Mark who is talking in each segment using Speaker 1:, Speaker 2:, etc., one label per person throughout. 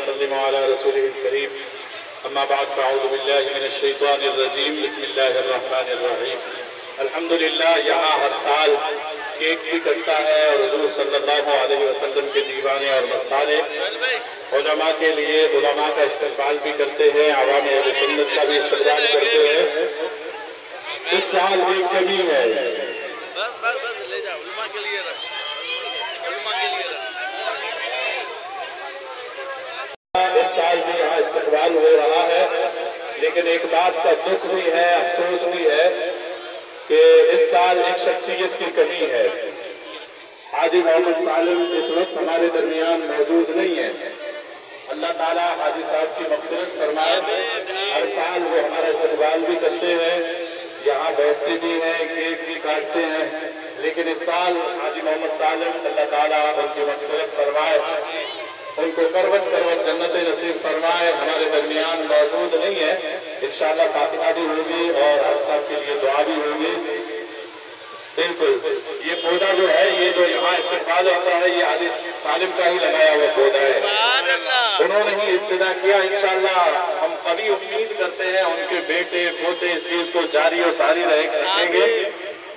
Speaker 1: وسلم على رسوله الكريم اما بعد فاعوذ باللہ من الشیطان الرجیم بسم اللہ الرحمن الرحیم۔ الحمدللہ یہاں ہر سال کیک بھی کٹتا ہے اور حضور صلی اللہ علیہ وسلم کے دیوانے اور مستانے علماء کے لیے علماء کا استقبال بھی کرتے ہیں، عوام اہل سنت کا بھی استقبال کرتے ہیں۔ اس سال ایک کمی ہے، اس سال بھی یہاں استقبال ہو رہا ہے، لیکن ایک بات کا دکھ بھی ہے، افسوس بھی ہے کہ اس سال ایک شخصیت کی کمی ہے۔ حاجی محمد سالم اس وقت ہمارے درمیان موجود نہیں ہے۔ اللہ تعالیٰ حاجی صاحب کی مغفرت فرمائے، ہر سال وہ ہمارا استقبال بھی کرتے ہیں، یہاں بیٹھتے بھی ہیں، کیک بھی کاٹتے ہیں، لیکن اس سال حاجی محمد سالم اللہ تعالیٰ ان کی مغفرت فرمائے، ان کو کروٹ کروٹ جنت نصیب فرمائے، ہمارے درمیان موجود نہیں ہے۔ انشاءاللہ فاتحہ بھی ہوگی اور حاجی صاحب کے لیے دعا بھی ہوگی۔ بالکل، یہ پودا جو ہے، یہ جو یہاں استقبال ہوتا ہے، یہ حاجی سالم کا ہی لگایا ہوا پودا ہے، انہوں نے ہی ابتدا کیا۔ انشاءاللہ ہم قوی امید کرتے ہیں ان کے بیٹے پوتے اس چیز کو جاری و ساری رکھیں گے،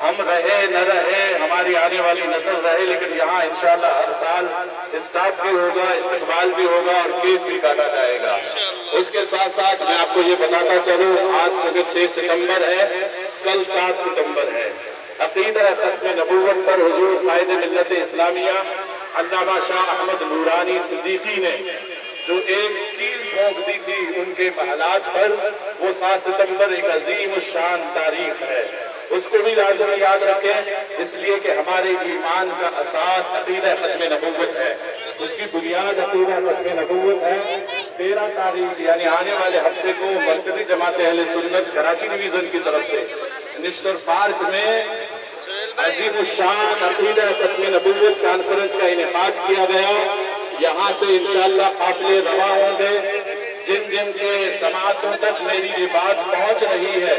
Speaker 1: ہم رہے نہ رہے، ہماری آنے والی نسل رہے، لیکن یہاں انشاءاللہ ہر سال اسٹاف بھی ہوگا، استقبال بھی ہوگا اور کیک بھی کاٹا جائے گا۔ اس کے ساتھ ساتھ میں آپ کو یہ بتاتا چلوں، آج چونکہ 6 ستمبر ہے، کل 7 ستمبر ہے، عقیدہ ختم نبوت پر حضور قائد ملت اسلامیہ علامہ شاہ احمد نورانی صدیقی نے جو ایک کیل ٹھونک دی تھی ان کے محلات پر، وہ 7 ستمبر ایک عظیم الشان تاریخ ہے، اس کو بھی لازم یاد رکھیں، اس لیے کہ ہمارے ایمان کا اساس عقیدہ ختم نبوت ہے، اس کی بنیاد عقیدہ ختم نبوت ہے۔ 13 تاریخ یعنی آنے والے ہفتے کو مرکزی جماعت اہل سنت کراچی ڈویژن کی طرف سے نشتر پارک میں عظیم الشان عقیدہ ختم نبوت کانفرنس کا انعقاد کیا گیا۔ یہاں سے انشاءاللہ قافلے رواں ہوں گے، جن جن کے سماعتوں تک میری یہ بات پہنچ رہی ہے،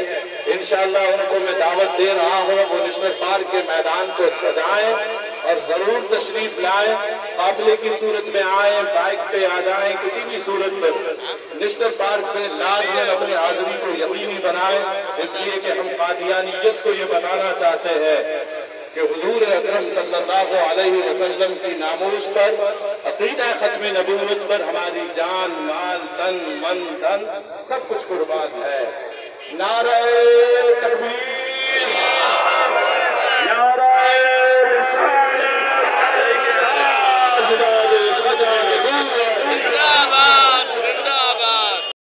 Speaker 1: انشاءاللہ ان کو میں دعوت دے رہا ہوں، وہ نشتر پارک کے میدان کو سجائیں اور ضرور تشریف لائیں، قافلے کی صورت میں آئیں، بائک پہ آ جائیں، کسی بھی صورت میں نشتر پارک میں لازم اپنی حاضری کو یقینی بنائیں، اس لیے کہ ہم قادیانیت کو یہ بتانا چاہتے ہیں کہ حضور اکرم صلی اللہ علیہ وسلم کی ناموس پر، عقیدہ ختم نبوت پر ہماری جان، مال، تن، من، دھن سب کچھ قربان ہے۔ نعرہ تکبیر، نعرہ